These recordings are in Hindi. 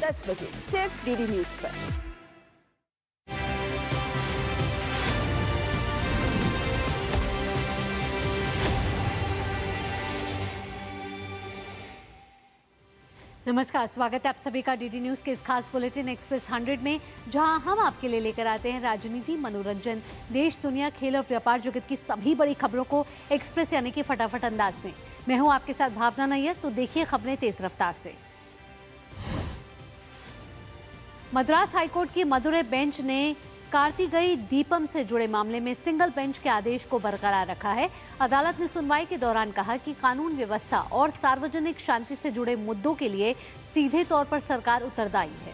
10 बजे सिर्फ डीडी न्यूज पर। नमस्कार, स्वागत है आप सभी का डीडी न्यूज के इस खास बुलेटिन एक्सप्रेस 100 में, जहां हम आपके लिए लेकर आते हैं राजनीति, मनोरंजन, देश, दुनिया, खेल और व्यापार जगत की सभी बड़ी खबरों को एक्सप्रेस यानी कि फटाफट अंदाज में। मैं हूं आपके साथ भावना नैयर, तो देखिए खबरें तेज रफ्तार से। मद्रास हाईकोर्ट की मदुरै बेंच ने कार्तिकेय दीपम से जुड़े मामले में सिंगल बेंच के आदेश को बरकरार रखा है। अदालत ने सुनवाई के दौरान कहा कि कानून व्यवस्था और सार्वजनिक शांति से जुड़े मुद्दों के लिए सीधे तौर पर सरकार उत्तरदायी है।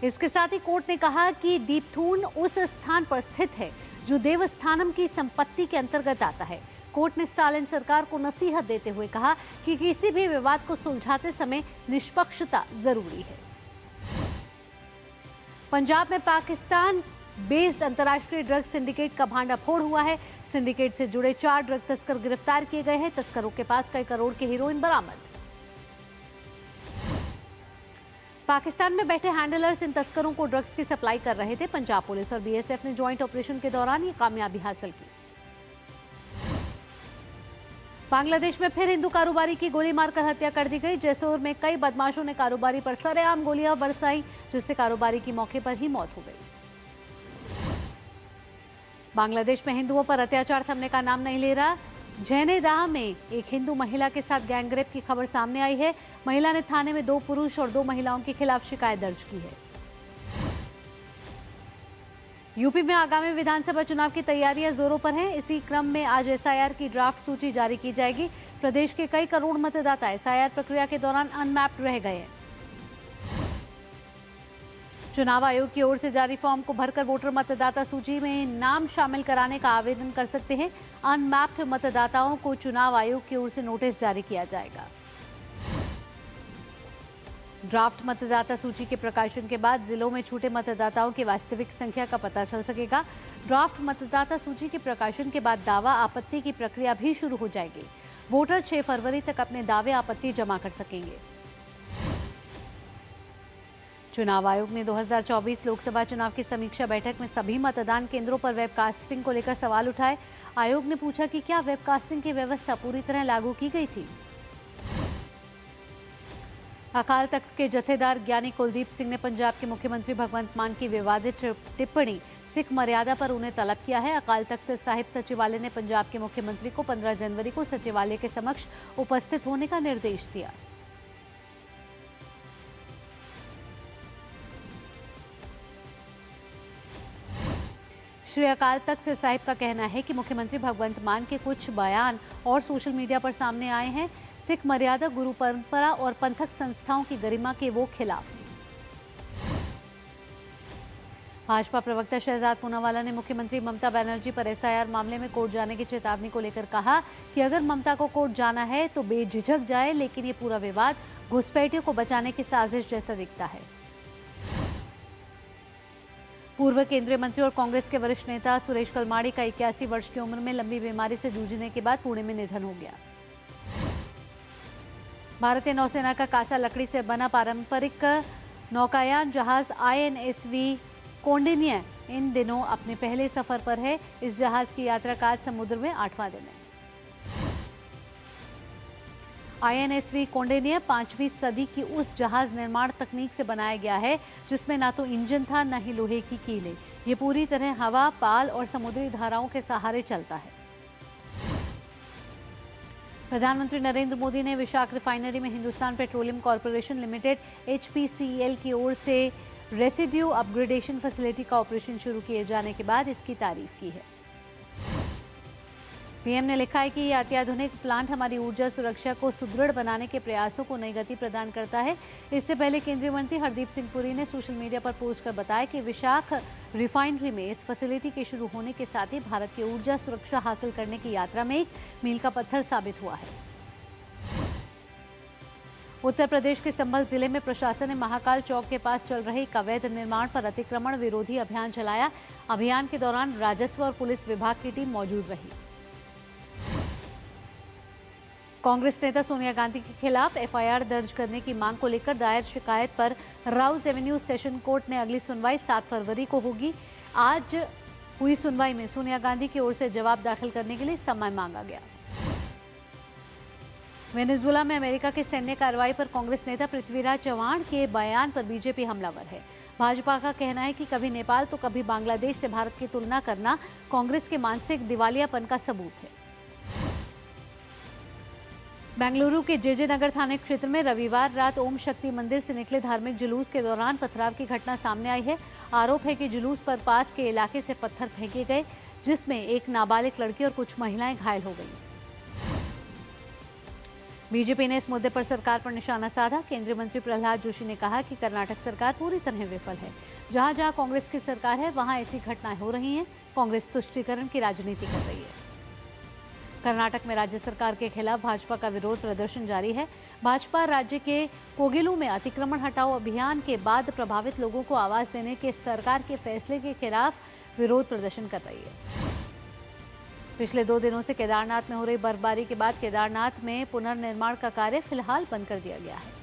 इसके साथ ही कोर्ट ने कहा कि दीपथून उस स्थान पर स्थित है जो देवस्थानम की संपत्ति के अंतर्गत आता है। कोर्ट ने स्टालिन सरकार को नसीहत देते हुए कहा कि किसी भी विवाद को सुलझाते समय निष्पक्षता जरूरी है। पंजाब में पाकिस्तान बेस्ड अंतर्राष्ट्रीय ड्रग सिंडिकेट का भांडाफोड़ हुआ है। सिंडिकेट से जुड़े 4 ड्रग तस्कर गिरफ्तार किए गए हैं। तस्करों के पास कई करोड़ की हीरोइन बरामद। पाकिस्तान में बैठे हैंडलर्स इन तस्करों को ड्रग्स की सप्लाई कर रहे थे। पंजाब पुलिस और बीएसएफ ने ज्वाइंट ऑपरेशन के दौरान ये कामयाबी हासिल की। बांग्लादेश में फिर हिंदू कारोबारी की गोली मारकर हत्या कर दी गई। जैसोर में कई बदमाशों ने कारोबारी पर सरेआम गोलियां बरसाई, जिससे कारोबारी की मौके पर ही मौत हो गई। बांग्लादेश में हिंदुओं पर अत्याचार थमने का नाम नहीं ले रहा। झेनेदाह में एक हिंदू महिला के साथ गैंगरेप की खबर सामने आई है। महिला ने थाने में 2 पुरुष और 2 महिलाओं के खिलाफ शिकायत दर्ज की है। यूपी में आगामी विधानसभा चुनाव की तैयारियां जोरों पर हैं। इसी क्रम में आज एसआईआर की ड्राफ्ट सूची जारी की जाएगी। प्रदेश के कई करोड़ मतदाता एसआईआर प्रक्रिया के दौरान अनमैप्ड रह गए हैं। चुनाव आयोग की ओर से जारी फॉर्म को भरकर वोटर मतदाता सूची में नाम शामिल कराने का आवेदन कर सकते हैं। अनमैप्ड मतदाताओं को चुनाव आयोग की ओर से नोटिस जारी किया जाएगा। ड्राफ्ट मतदाता सूची के प्रकाशन के बाद जिलों में छूटे मतदाताओं की वास्तविक संख्या का पता चल सकेगा। ड्राफ्ट मतदाता सूची के प्रकाशन के बाद दावा आपत्ति की प्रक्रिया भी शुरू हो जाएगी। वोटर 6 फरवरी तक अपने दावे आपत्ति जमा कर सकेंगे। चुनाव आयोग ने 2024 लोकसभा चुनाव की समीक्षा बैठक में सभी मतदान केंद्रों पर वेबकास्टिंग को लेकर सवाल उठाए। आयोग ने पूछा कि क्या वेबकास्टिंग की व्यवस्था पूरी तरह लागू की गई थी। अकाल तख्त के जथेदार ज्ञानी कुलदीप सिंह ने पंजाब के मुख्यमंत्री भगवंत मान की विवादित टिप्पणी सिख मर्यादा पर उन्हें तलब किया है। अकाल तख्त साहिब सचिवालय ने पंजाब के मुख्यमंत्री को 15 जनवरी को सचिवालय के समक्ष उपस्थित होने का निर्देश दिया। श्री अकाल तख्त साहिब का कहना है कि मुख्यमंत्री भगवंत मान के कुछ बयान और सोशल मीडिया पर सामने आए हैं। सिख मर्यादा, गुरु परंपरा और पंथक संस्थाओं की गरिमा के वो खिलाफ हैं। भाजपा प्रवक्ता शहजाद पूनावाला ने मुख्यमंत्री ममता बनर्जी पर एसआईआर मामले में कोर्ट जाने की चेतावनी को लेकर कहा कि अगर ममता को कोर्ट जाना है तो बेझिझक जाए, लेकिन ये पूरा विवाद घुसपैठियों को बचाने की साजिश जैसा दिखता है। पूर्व केंद्रीय मंत्री और कांग्रेस के वरिष्ठ नेता सुरेश कलमाड़ी का 81 वर्ष की उम्र में लंबी बीमारी से जूझने के बाद पुणे में निधन हो गया। भारतीय नौसेना का कासा लकड़ी से बना पारंपरिक नौकायान जहाज आईएनएसवी कौंडिन्य इन दिनों अपने पहले सफर पर है। इस जहाज की यात्रा का आज समुद्र में 8वां दिन है। आईएनएसवी कौंडिन्य 5वीं सदी की उस जहाज निर्माण तकनीक से बनाया गया है जिसमें ना तो इंजन था, न ही लोहे की कीलें। ये पूरी तरह हवा, पाल और समुद्री धाराओं के सहारे चलता है। प्रधानमंत्री नरेंद्र मोदी ने विशाख रिफाइनरी में Hindustan petroleum corporation limited HPCL की ओर से रेसिड्यू अपग्रेडेशन फैसिलिटी का ऑपरेशन शुरू किए जाने के बाद इसकी तारीफ की है। पीएम ने लिखा है कि यह अत्याधुनिक प्लांट हमारी ऊर्जा सुरक्षा को सुदृढ़ बनाने के प्रयासों को नई गति प्रदान करता है। इससे पहले केंद्रीय मंत्री हरदीप सिंह पुरी ने सोशल मीडिया पर पोस्ट कर बताया कि विशाख रिफाइनरी में इस फैसिलिटी के शुरू होने के साथ ही भारत की ऊर्जा सुरक्षा हासिल करने की यात्रा में एक मील का पत्थर साबित हुआ है। उत्तर प्रदेश के संभल जिले में प्रशासन ने महाकाल चौक के पास चल रहे एक अवैध निर्माण पर अतिक्रमण विरोधी अभियान चलाया। अभियान के दौरान राजस्व और पुलिस विभाग की टीम मौजूद रही। कांग्रेस नेता सोनिया गांधी के खिलाफ एफआईआर दर्ज करने की मांग को लेकर दायर शिकायत पर राउज एवेन्यू सेशन कोर्ट ने अगली सुनवाई 7 फरवरी को होगी। आज हुई सुनवाई में सोनिया गांधी की ओर से जवाब दाखिल करने के लिए समय मांगा गया। वेनेजुएला में अमेरिका की सैन्य कार्रवाई पर कांग्रेस नेता पृथ्वीराज चव्हाण के बयान पर बीजेपी हमलावर है। भाजपा का कहना है कि कभी नेपाल तो कभी बांग्लादेश से भारत की तुलना करना कांग्रेस के मानसिक दिवालियापन का सबूत है। बेंगलुरु के जेजे नगर थाना क्षेत्र में रविवार रात ओम शक्ति मंदिर से निकले धार्मिक जुलूस के दौरान पथराव की घटना सामने आई है। आरोप है कि जुलूस पर पास के इलाके से पत्थर फेंके गए, जिसमें एक नाबालिग लड़की और कुछ महिलाएं घायल हो गईं। बीजेपी ने इस मुद्दे पर सरकार पर निशाना साधा। केंद्रीय मंत्री प्रहलाद जोशी ने कहा कि कर्नाटक सरकार पूरी तरह विफल है। जहां जहां कांग्रेस की सरकार है वहां ऐसी घटनाएं हो रही हैं। कांग्रेस तुष्टीकरण की राजनीति कर रही है। कर्नाटक में राज्य सरकार के खिलाफ भाजपा का विरोध प्रदर्शन जारी है। भाजपा राज्य के कोगिलू में अतिक्रमण हटाओ अभियान के बाद प्रभावित लोगों को आवाज देने के सरकार के फैसले के खिलाफ विरोध प्रदर्शन कर रही है। पिछले 2 दिनों से केदारनाथ में हो रही बर्फबारी के बाद केदारनाथ में पुनर्निर्माण का कार्य फिलहाल बंद कर दिया गया है।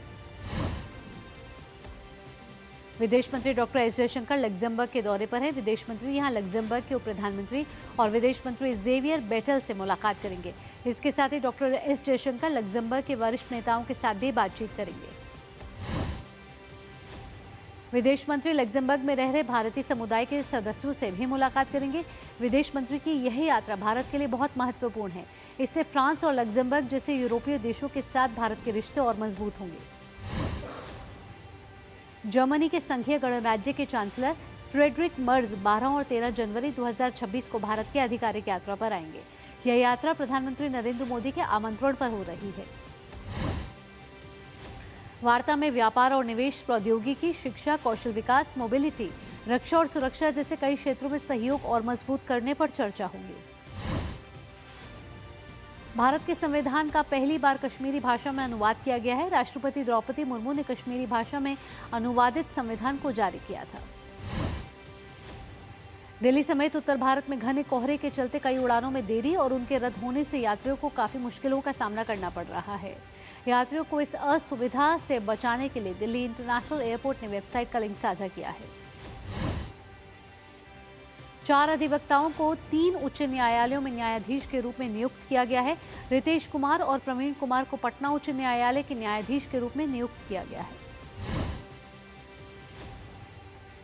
विदेश मंत्री डॉक्टर एस जयशंकर लग्जमबर्ग के दौरे पर हैं। विदेश मंत्री यहां लग्जमबर्ग के उप प्रधानमंत्री और विदेश मंत्री जेवियर बेटल से मुलाकात करेंगे। इसके साथ ही डॉक्टर एस जयशंकर लग्जमबर्ग के वरिष्ठ नेताओं के साथ भी बातचीत करेंगे। विदेश मंत्री लग्जमबर्ग में रह रहे भारतीय समुदाय के सदस्यों से भी मुलाकात करेंगे। विदेश मंत्री की यह यात्रा भारत के लिए बहुत महत्वपूर्ण है। इससे फ्रांस और लग्जमबर्ग जैसे यूरोपीय देशों के साथ भारत के रिश्ते और मजबूत होंगे। जर्मनी के संघीय गणराज्य के चांसलर फ्रेडरिक मर्ज 12 और 13 जनवरी 2026 को भारत की आधिकारिक यात्रा पर आएंगे। यह यात्रा प्रधानमंत्री नरेंद्र मोदी के आमंत्रण पर हो रही है। वार्ता में व्यापार और निवेश, प्रौद्योगिकी, शिक्षा, कौशल विकास, मोबिलिटी, रक्षा और सुरक्षा जैसे कई क्षेत्रों में सहयोग और मजबूत करने पर चर्चा होगी। भारत के संविधान का पहली बार कश्मीरी भाषा में अनुवाद किया गया है। राष्ट्रपति द्रौपदी मुर्मू ने कश्मीरी भाषा में अनुवादित संविधान को जारी किया था। दिल्ली समेत उत्तर भारत में घने कोहरे के चलते कई उड़ानों में देरी और उनके रद्द होने से यात्रियों को काफी मुश्किलों का सामना करना पड़ रहा है। यात्रियों को इस असुविधा से बचाने के लिए दिल्ली इंटरनेशनल एयरपोर्ट ने वेबसाइट का लिंक साझा किया है। 4 अधिवक्ताओं को 3 उच्च न्यायालयों में न्यायाधीश के रूप में नियुक्त किया गया है। रितेश कुमार और प्रवीण कुमार को पटना उच्च न्यायालय के न्यायाधीश के रूप में नियुक्त किया गया है।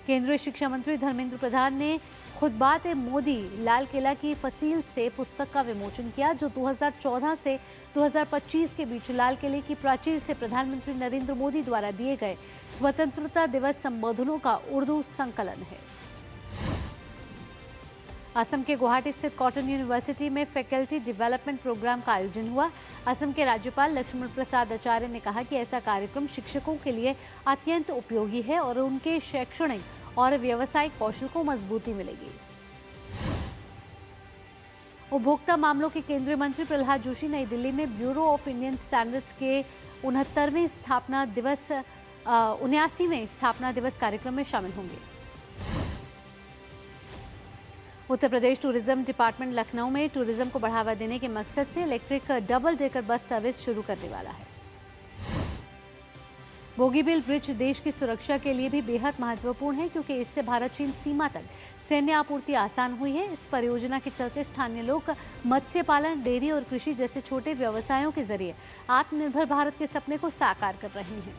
केंद्रीय शिक्षा मंत्री धर्मेंद्र प्रधान ने खुतबात मोदी लाल किला की फसील से पुस्तक का विमोचन किया, जो 2014 से 2025 के बीच लाल किले की प्राचीर से प्रधानमंत्री नरेंद्र मोदी द्वारा दिए गए स्वतंत्रता दिवस संबोधनों का उर्दू संकलन है। असम के गुवाहाटी स्थित कॉटन यूनिवर्सिटी में फैकल्टी डेवलपमेंट प्रोग्राम का आयोजन हुआ। असम के राज्यपाल लक्ष्मण प्रसाद आचार्य ने कहा कि ऐसा कार्यक्रम शिक्षकों के लिए अत्यंत उपयोगी है और उनके शैक्षणिक और व्यावसायिक कौशल को मजबूती मिलेगी। उपभोक्ता मामलों के केंद्रीय मंत्री प्रहलाद जोशी नई दिल्ली में ब्यूरो ऑफ इंडियन स्टैंडर्ड्स के 79वें स्थापना दिवस कार्यक्रम में शामिल होंगे। उत्तर प्रदेश टूरिज्म डिपार्टमेंट लखनऊ में टूरिज्म को बढ़ावा देने के मकसद से electric double decker bus service शुरू करने वाला है। बोगीबिल ब्रिज देश की सुरक्षा के लिए भी बेहद महत्वपूर्ण है, क्योंकि इससे भारत चीन सीमा तक सैन्य आपूर्ति आसान हुई है। इस परियोजना के चलते स्थानीय लोग मत्स्य पालन, डेयरी और कृषि जैसे छोटे व्यवसायों के जरिए आत्मनिर्भर भारत के सपने को साकार कर रहे हैं।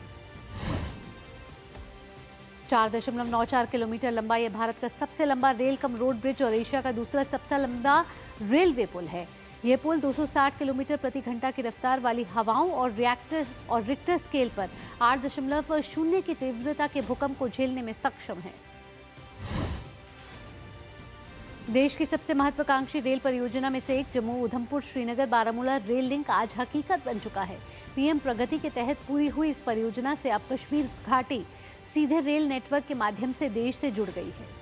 4.94 किलोमीटर लंबा यह भारत का सबसे लंबा रेल कम रोड ब्रिज और एशिया का दूसरा सबसे लंबा रेलवे पुल है। यह पुल 260 किलोमीटर प्रति घंटा की रफ्तार वाली हवाओं और रिक्टर स्केल पर 8.0 की तीव्रता के भूकंप को झेलने में सक्षम है। देश की सबसे महत्वाकांक्षी रेल परियोजना में से एक जम्मू उधमपुर श्रीनगर बारामूला रेल लिंक आज हकीकत बन चुका है। पीएम प्रगति के तहत पूरी हुई इस परियोजना से अब कश्मीर घाटी सीधे रेल नेटवर्क के माध्यम से देश से जुड़ गई है।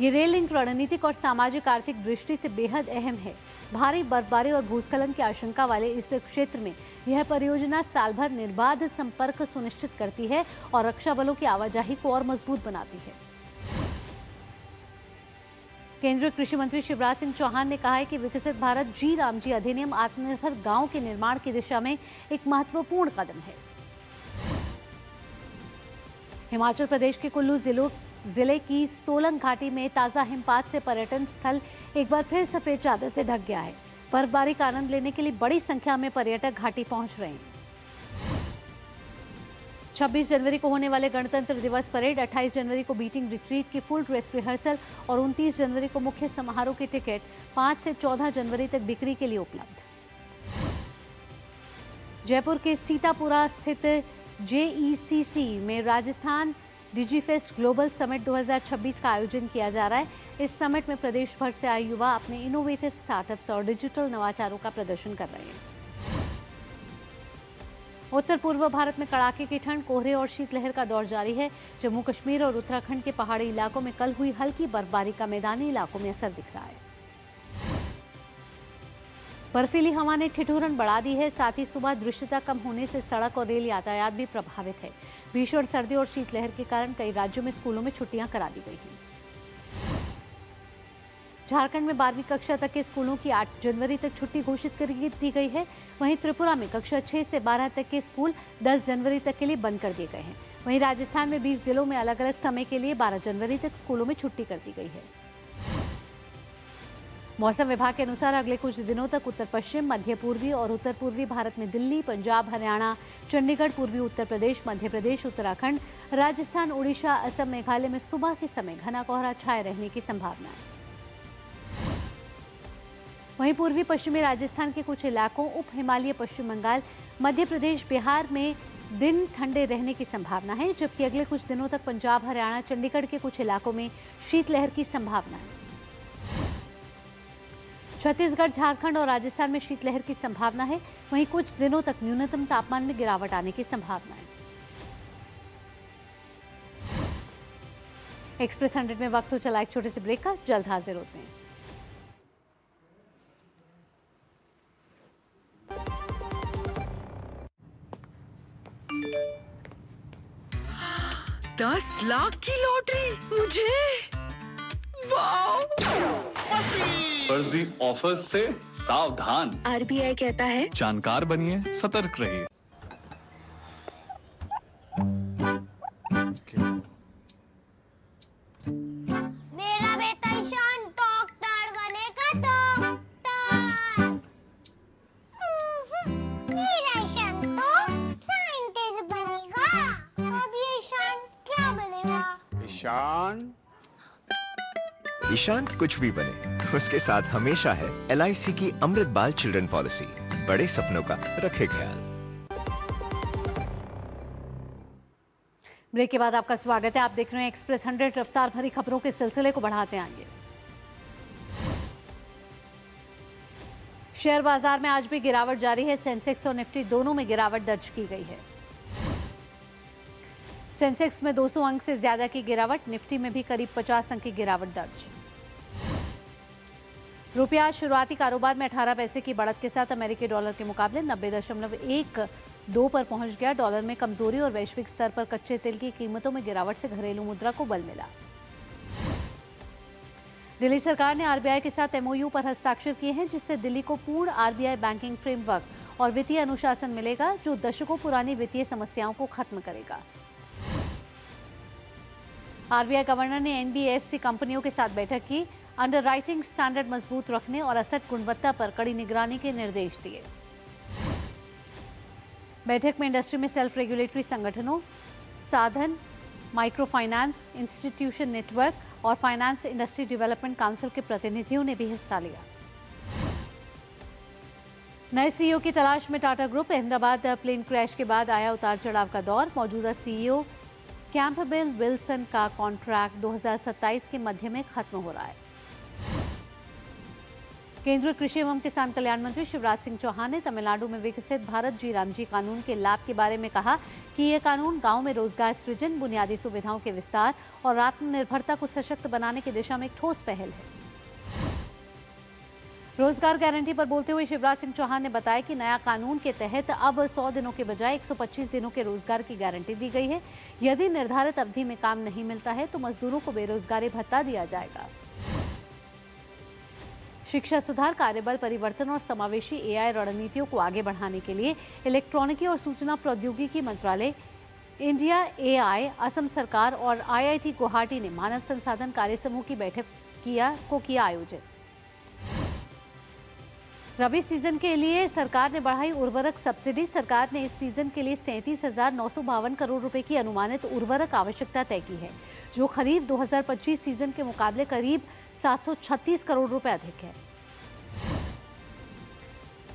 ये रेल लिंक रणनीतिक और सामाजिक आर्थिक दृष्टि से बेहद अहम है। भारी बर्फबारी और भूस्खलन की आशंका वाले इस क्षेत्र में यह परियोजना साल भर निर्बाध संपर्क सुनिश्चित करती है और रक्षा बलों की आवाजाही को और मजबूत बनाती है। केंद्रीय कृषि मंत्री शिवराज सिंह चौहान ने कहा है कि विकसित भारत जी राम जी अधिनियम आत्मनिर्भर गांव के निर्माण की दिशा में एक महत्वपूर्ण कदम है। हिमाचल प्रदेश के कुल्लू जिले की सोलंग घाटी में ताजा हिमपात से पर्यटन स्थल एक बार फिर सफेद चादर से ढक गया है। बर्फबारी का आनंद लेने के लिए बड़ी संख्या में पर्यटक घाटी पहुंच रहे हैं। 26 जनवरी को होने वाले गणतंत्र दिवस परेड, 28 जनवरी को बीटिंग रिट्रीट की फुल ड्रेस रिहर्सल और 29 जनवरी को मुख्य समारोह की टिकट 5 से 14 जनवरी तक बिक्री के लिए उपलब्ध। जयपुर के सीतापुरा स्थित JECC में राजस्थान डिजीफेस्ट ग्लोबल समिट 2026 का आयोजन किया जा रहा है। इस समिट में प्रदेश भर से आए युवा अपने इनोवेटिव स्टार्टअप्स और डिजिटल नवाचारों का प्रदर्शन कर रहे हैं। उत्तर पूर्व भारत में कड़ाके की ठंड, कोहरे और शीतलहर का दौर जारी है। जम्मू कश्मीर और उत्तराखंड के पहाड़ी इलाकों में कल हुई हल्की बर्फबारी का मैदानी इलाकों में असर दिख रहा है। बर्फीली हवा ने ठिठुरन बढ़ा दी है। साथ ही सुबह दृश्यता कम होने से सड़क और रेल यातायात भी प्रभावित है। भीषण सर्दी और शीतलहर के कारण कई राज्यों में स्कूलों में छुट्टियां करा दी गई हैं। झारखंड में 12वीं कक्षा तक के स्कूलों की 8 जनवरी तक छुट्टी घोषित कर दी गई है। वहीं त्रिपुरा में कक्षा 6 से 12 तक के स्कूल 10 जनवरी तक के लिए बंद कर दिए गए हैं। वहीं राजस्थान में 20 जिलों में अलग अलग समय के लिए 12 जनवरी तक स्कूलों में छुट्टी कर दी गई है। मौसम विभाग के अनुसार अगले कुछ दिनों तक उत्तर पश्चिम, मध्य पूर्वी और उत्तर पूर्वी भारत में दिल्ली, पंजाब, हरियाणा, चंडीगढ़, पूर्वी उत्तर प्रदेश, मध्य प्रदेश, उत्तराखंड, राजस्थान, उड़ीसा, असम, मेघालय में सुबह के समय घना कोहरा छाए रहने की संभावना है। वहीं पूर्वी पश्चिमी राजस्थान के कुछ इलाकों, उप हिमालय पश्चिम बंगाल, मध्य प्रदेश, बिहार में दिन ठंडे रहने की संभावना है, जबकि अगले कुछ दिनों तक पंजाब, हरियाणा, चंडीगढ़ के कुछ इलाकों में शीतलहर की संभावना है। छत्तीसगढ़, झारखंड और राजस्थान में शीतलहर की संभावना है। वहीं कुछ दिनों तक न्यूनतम तापमान में गिरावट आने की संभावना है। एक्सप्रेस 100 में वक्त हो चला एक छोटे से ब्रेक का, जल्द हाजिर होते हैं। $10 लाख की लॉटरी मुझे, वाह! फर्जी ऑफर्स से सावधान। RBI कहता है जानकार बनिए, सतर्क रहिए। मेरा बेटा ईशान डॉक्टर बनेगा, डॉक्टर। मेरा ईशान तो साइंटिस्ट बनेगा। अब ये ईशान क्या बनेगा? ईशान कुछ भी बने, उसके साथ हमेशा है LIC की अमृत बाल चिल्ड्रन पॉलिसी। बड़े सपनों का रखे ख्याल। ब्रेक के बाद आपका स्वागत है। आप देख रहे हैं एक्सप्रेस 100। रफ्तार भरी खबरों के सिलसिले को बढ़ाते आएंगे। शेयर बाजार में आज भी गिरावट जारी है। सेंसेक्स और निफ्टी दोनों में गिरावट दर्ज की गई है। सेंसेक्स में 200 अंक से ज्यादा की गिरावट, निफ्टी में भी करीब 50 अंक की गिरावट दर्ज। रुपया शुरुआती कारोबार में 18 पैसे की बढ़त के साथ अमेरिकी डॉलर के मुकाबले 90.12 पर पहुंच गया। डॉलर में कमजोरी और वैश्विक स्तर पर कच्चे तेल की कीमतों में गिरावट से घरेलू मुद्रा को बल मिला। दिल्ली सरकार ने RBI के साथ MOU पर हस्ताक्षर किए हैं, जिससे दिल्ली को पूर्ण RBI बैंकिंग फ्रेमवर्क और वित्तीय अनुशासन मिलेगा, जो दशकों पुरानी वित्तीय समस्याओं को खत्म करेगा। RBI गवर्नर ने NBFC कंपनियों के साथ बैठक की। अंडरराइटिंग स्टैंडर्ड मजबूत रखने और असेट गुणवत्ता पर कड़ी निगरानी के निर्देश दिए। बैठक में इंडस्ट्री में सेल्फ रेगुलेटरी संगठनों, साधन, माइक्रो फाइनेंस इंस्टीट्यूशन नेटवर्क और फाइनेंस इंडस्ट्री डेवलपमेंट काउंसिल के प्रतिनिधियों ने भी हिस्सा लिया। नए CEO की तलाश में Tata group. Ahmedabad plane crash के बाद आया उतार चढ़ाव का दौर। मौजूदा CEO कैंपबेल विल्सन का कॉन्ट्रैक्ट 2027 के मध्य में खत्म हो रहा है। केंद्रीय कृषि एवं किसान कल्याण मंत्री शिवराज सिंह चौहान ने तमिलनाडु में विकसित भारत जी राम जी कानून के लाभ के बारे में कहा कि यह कानून गांव में रोजगार सृजन, बुनियादी सुविधाओं के विस्तार और आत्मनिर्भरता को सशक्त बनाने की दिशा में एक ठोस पहल है। रोजगार गारंटी पर बोलते हुए शिवराज सिंह चौहान ने बताया कि नया कानून के तहत अब 100 दिनों के बजाय 125 दिनों के रोजगार की गारंटी दी गई है। यदि निर्धारित अवधि में काम नहीं मिलता है तो मजदूरों को बेरोजगारी भत्ता दिया जाएगा। शिक्षा सुधार, कार्यबल परिवर्तन और समावेशी एआई रणनीतियों को आगे बढ़ाने के लिए इलेक्ट्रॉनिकी और सूचना प्रौद्योगिकी मंत्रालय, इंडिया एआई, असम सरकार और आईआईटी गुवाहाटी ने मानव संसाधन कार्य समूह की बैठक किया आयोजित। रबी सीजन के लिए सरकार ने बढ़ाई उर्वरक सब्सिडी। सरकार ने इस सीजन के लिए 37,952 करोड़ रुपए की अनुमानित उर्वरक आवश्यकता तय की है, जो खरीफ 2025 सीजन के मुकाबले करीब 736 करोड़ रुपए अधिक है।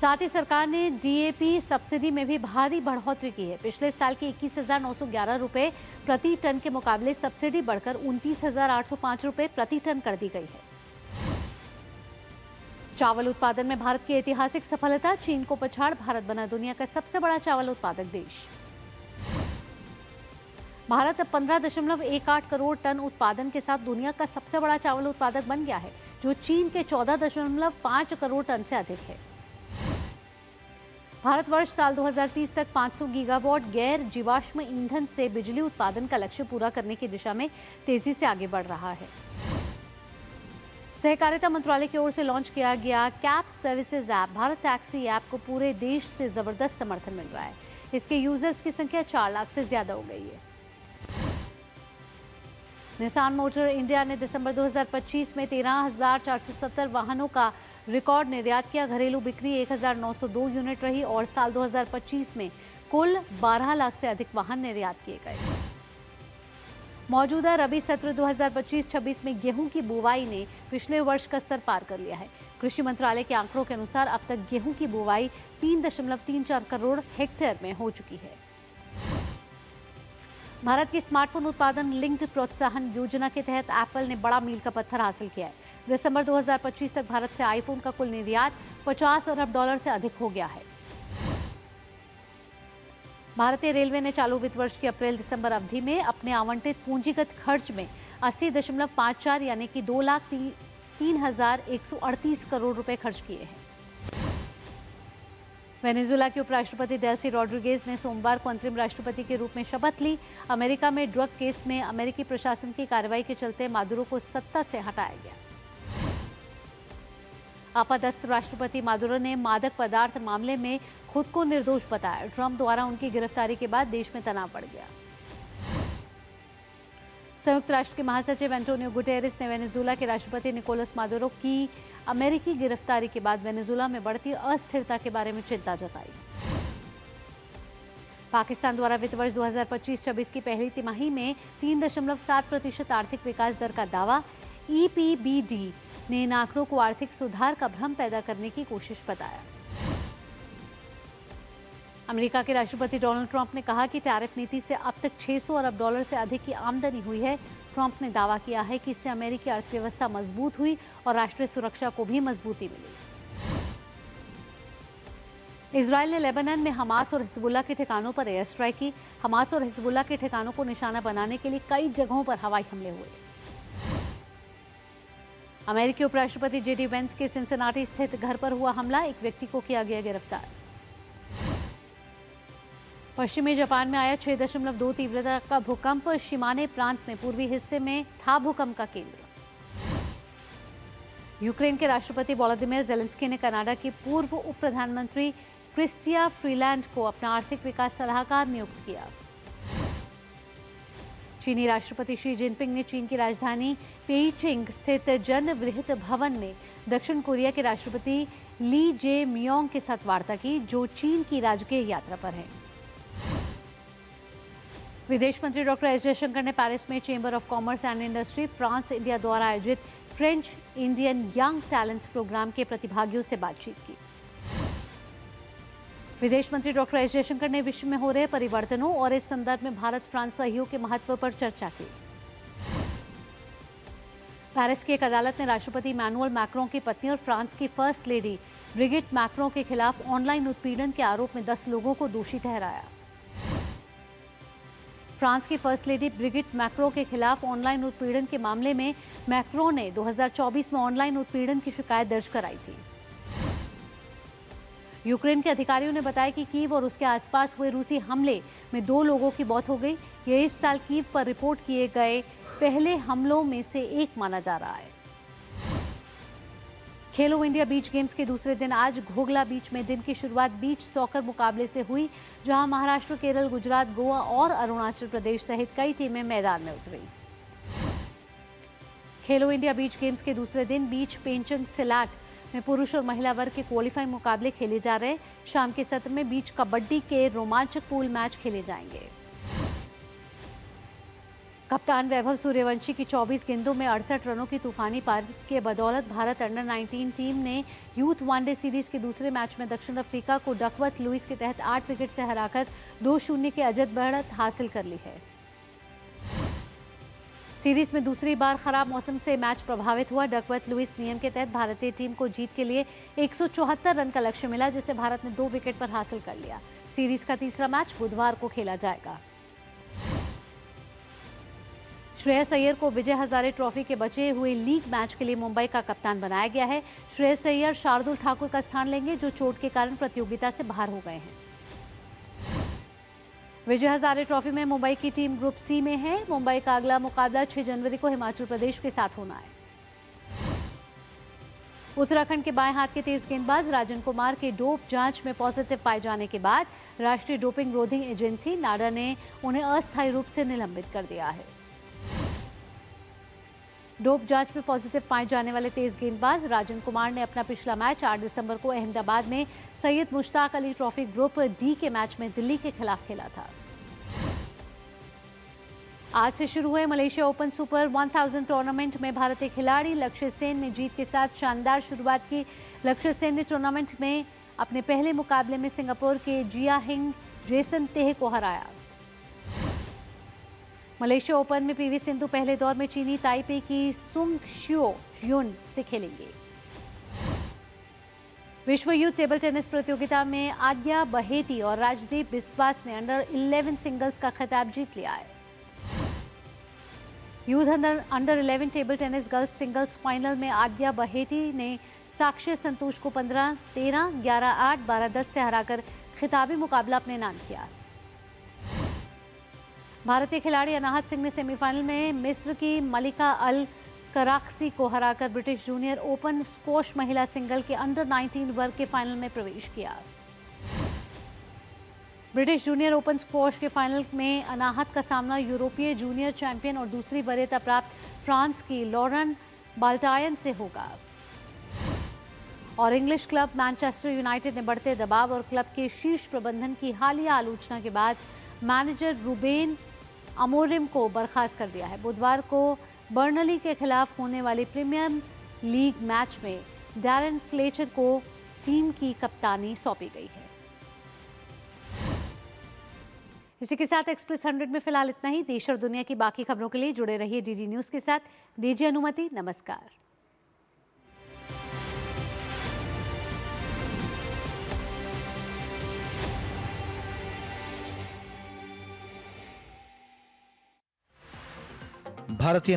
साथ ही सरकार ने डीएपी सब्सिडी में भी भारी बढ़ोतरी की है। पिछले साल के 21,911 रुपए प्रति टन के मुकाबले सब्सिडी बढ़कर 29,805 रुपए प्रति टन कर दी गई है। चावल उत्पादन में भारत की ऐतिहासिक सफलता, चीन को पछाड़ भारत बना दुनिया का सबसे बड़ा चावल उत्पादक देश। भारत अब 15.18 करोड़ टन उत्पादन के साथ दुनिया का सबसे बड़ा चावल उत्पादक बन गया है, जो चीन के 14.5 करोड़ टन से अधिक है। भारत वर्ष साल 2030 तक 500 गीगावाट गैर जीवाश्म ईंधन से बिजली उत्पादन का लक्ष्य पूरा करने की दिशा में तेजी से आगे बढ़ रहा है। सहकारिता मंत्रालय की ओर से लॉन्च किया गया cab services app Bharat taxi app को पूरे देश से जबरदस्त समर्थन मिल रहा है। इसके यूजर्स की संख्या 4 लाख से ज्यादा हो गई है। निसान मोटर इंडिया ने दिसंबर 2025 में 13,470 वाहनों का रिकॉर्ड निर्यात किया। घरेलू बिक्री 1,902 यूनिट रही और साल 2025 में कुल 12 लाख से अधिक वाहन निर्यात किए गए। मौजूदा रबी सत्र 2025-26 में गेहूं की बुवाई ने पिछले वर्ष का स्तर पार कर लिया है। कृषि मंत्रालय के आंकड़ों के अनुसार अब तक गेहूं की बुवाई 3.34 करोड़ हेक्टेयर में हो चुकी है। भारत की स्मार्टफोन उत्पादन लिंक्ड प्रोत्साहन योजना के तहत एप्पल ने बड़ा मील का पत्थर हासिल किया है। दिसंबर 2025 तक भारत से आईफोन का कुल निर्यात $50 अरब से अधिक हो गया है। भारतीय रेलवे ने चालू वित्त वर्ष की अप्रैल-दिसंबर अवधि में अपने आवंटित पूंजीगत खर्च में 80.54 यानी कि 2,03,138 करोड़ रुपए खर्च किए हैं। वेनेजुएला के उपराष्ट्रपति डेल्सी रॉड्रिगेज ने सोमवार को अंतरिम राष्ट्रपति के रूप में शपथ ली। अमेरिका में ड्रग केस में अमेरिकी प्रशासन की कार्रवाई के चलते मादुरो को सत्ता से हटाया गया। आपातस्थ राष्ट्रपति मादुरो ने मादक पदार्थ मामले में खुद को निर्दोष बताया। ट्रंप द्वारा उनकी गिरफ्तारी के बाद देश में तनाव बढ़ गया। संयुक्त राष्ट्र के महासचिव एंटोनियो गुटेरेस ने वेनेजुएला के राष्ट्रपति निकोलस मादुरो की अमेरिकी गिरफ्तारी के बाद वेनेजुएला में बढ़ती अस्थिरता के बारे में चिंता जताई। पाकिस्तान द्वारा वित्त वर्ष 2025-26 की पहली तिमाही में 3.7% आर्थिक विकास दर का दावा। ईपीबीडी ने इन आंकड़ों को आर्थिक सुधार का भ्रम पैदा करने की कोशिश बताया। अमेरिका के राष्ट्रपति डोनाल्ड ट्रंप ने कहा कि टैरिफ नीति से अब तक $600 अरब से अधिक की आमदनी हुई है। ट्रंप ने दावा किया है कि इससे अमेरिकी अर्थव्यवस्था मजबूत हुई और राष्ट्रीय सुरक्षा को भी मजबूती मिली। इजरायल ने लेबनान में हमास और हिजबुल्लाह के ठिकानों पर एयर स्ट्राइक की। हमास और हिजबुल्लाह के ठिकानों को निशाना बनाने के लिए कई जगहों पर हवाई हमले हुए। अमेरिकी उपराष्ट्रपति जेडी वेंस के सिंसिनाटी स्थित घर पर हुआ हमला, एक व्यक्ति को किया गया गिरफ्तार। पश्चिमी जापान में आया 6.2 तीव्रता का भूकंप शिमाने प्रांत में पूर्वी हिस्से में था भूकंप का केंद्र। यूक्रेन के राष्ट्रपति वोलोदिमीर जेलेंस्की ने कनाडा की पूर्व उप प्रधानमंत्री क्रिस्टिया फ्रीलैंड को अपना आर्थिक विकास सलाहकार नियुक्त किया। चीनी राष्ट्रपति शी जिनपिंग ने चीन की राजधानी पेइचिंग स्थित जन विरहित भवन में दक्षिण कोरिया के राष्ट्रपति ली जे मियोंग के साथ वार्ता की, जो चीन की राजकीय यात्रा पर हैं। विदेश मंत्री डॉक्टर एस जयशंकर ने पेरिस में chamber of commerce and industry France India द्वारा आयोजित French Indian young talents programme के प्रतिभागियों से बातचीत की। विदेश मंत्री डॉक्टर एस जयशंकर ने विश्व में हो रहे परिवर्तनों और इस संदर्भ में भारत फ्रांस सहयोग के महत्व पर चर्चा की। पेरिस की एक अदालत ने राष्ट्रपति इमैनुअल मैक्रों की पत्नी और फ्रांस की फर्स्ट लेडी ब्रिगिट मैक्रों के खिलाफ ऑनलाइन उत्पीड़न के आरोप में 10 लोगों को दोषी ठहराया। फ्रांस की फर्स्ट लेडी ब्रिगिट मैक्रों के खिलाफ ऑनलाइन उत्पीड़न के मामले में मैक्रों ने 2024 में ऑनलाइन उत्पीड़न की शिकायत दर्ज कराई थी। यूक्रेन के अधिकारियों ने बताया कि कीव और उसके आसपास हुए रूसी हमले में 2 लोगों की मौत हो गई। यह इस साल कीव पर रिपोर्ट किए गए पहले हमलों में से एक माना जा रहा है। खेलो इंडिया बीच गेम्स के दूसरे दिन आज घोघला बीच में दिन की शुरुआत बीच सॉकर मुकाबले से हुई, जहां महाराष्ट्र, केरल, गुजरात, गोवा और अरुणाचल प्रदेश सहित कई टीमें मैदान में उतरी। खेलो इंडिया बीच गेम्स के दूसरे दिन बीच पेंचंग सिलाट में पुरुष और महिला वर्ग के क्वालिफाइंग मुकाबले खेले जा रहे। शाम के सत्र में बीच कबड्डी के रोमांचक पूल मैच खेले जाएंगे। कप्तान वैभव सूर्यवंशी की 24 गेंदों में 68 रनों की तूफानी पारी के बदौलत भारत अंडर 19 टीम ने यूथ वनडे सीरीज के दूसरे मैच में दक्षिण अफ्रीका को डकवर्थ लुइस के तहत 8 विकेट से हराकर 2-0 के अजद बढ़त हासिल कर ली है। सीरीज में दूसरी बार खराब मौसम से मैच प्रभावित हुआ। डकवर्थ लुइस नियम के तहत भारतीय टीम को जीत के लिए 174 रन का लक्ष्य मिला, जिसे भारत ने 2 विकेट पर हासिल कर लिया। सीरीज का तीसरा मैच बुधवार को खेला जाएगा। श्रेयस अय्यर को विजय हजारे ट्रॉफी के बचे हुए लीग मैच के लिए मुंबई का कप्तान बनाया गया है। श्रेयस अय्यर शार्दुल ठाकुर का स्थान लेंगे, जो चोट के कारण प्रतियोगिता से बाहर हो गए हैं। विजय हजारे ट्रॉफी में मुंबई की टीम ग्रुप सी में है। मुंबई का अगला मुकाबला 6 जनवरी को हिमाचल प्रदेश के साथ होना है। उत्तराखंड के बाएं हाथ के तेज गेंदबाज राजन कुमार के डोप जांच में पॉजिटिव पाए जाने के बाद राष्ट्रीय डोपिंग रोधी एजेंसी नाडा ने उन्हें अस्थायी रूप से निलंबित कर दिया है। डोप जांच में पॉजिटिव पाए जाने वाले तेज गेंदबाज राजन कुमार ने अपना पिछला मैच 8 दिसंबर को अहमदाबाद में Syed Mushtaq Ali trophy group D के मैच में दिल्ली के खिलाफ खेला था। आज से शुरू हुए मलेशिया ओपन सुपर 1000 टूर्नामेंट में भारतीय खिलाड़ी लक्ष्य सेन ने जीत के साथ शानदार शुरुआत की। लक्ष्य सेन ने टूर्नामेंट में अपने पहले मुकाबले में सिंगापुर के जिया हिंग जेसन तेह को हराया। मलेशिया ओपन में पीवी सिंधु पहले दौर में चीनी ताइपे की सुंग शियो युन से खेलेंगे। विश्व यूथ टेबल टेनिस प्रतियोगिता में आद्या बहेती और राजदीप बिस्वास ने अंडर 11 सिंगल्स का खिताब जीत लिया है। Youth under 11 table tennis girls singles final में आद्या बहेती ने साक्षी संतोष को 15-13, 11-8, 12-10 से हराकर खिताबी मुकाबला अपने नाम किया। भारतीय खिलाड़ी अनाहत सिंह ने सेमीफाइनल में मिस्र की मलिका अल कराक्सी को हराकर ब्रिटिश जूनियर ओपन स्क्वॉश महिला सिंगल के अंडर 19 वर्ग के फाइनल में प्रवेश किया। ब्रिटिश जूनियर ओपन स्क्वॉश के फाइनल में अनाहत का सामना यूरोपीय जूनियर चैंपियन और दूसरी वरीयता प्राप्त फ्रांस की लॉरेन बाल्टायन से होगा। और इंग्लिश क्लब मैनचेस्टर यूनाइटेड ने बढ़ते दबाव और क्लब के शीर्ष प्रबंधन की हालिया आलोचना के बाद मैनेजर रूबेन अमोरिम को बर्खास्त कर दिया है। बुधवार को बर्नली के खिलाफ होने वाली प्रीमियर लीग मैच में डैरेन फ्लेचर को टीम की कप्तानी सौंपी गई है। इसी के साथ एक्सप्रेस 100 में फिलहाल इतना ही। देश और दुनिया की बाकी खबरों के लिए जुड़े रहिए डीडी न्यूज के साथ। दीजिए अनुमति, नमस्कार। भारतीय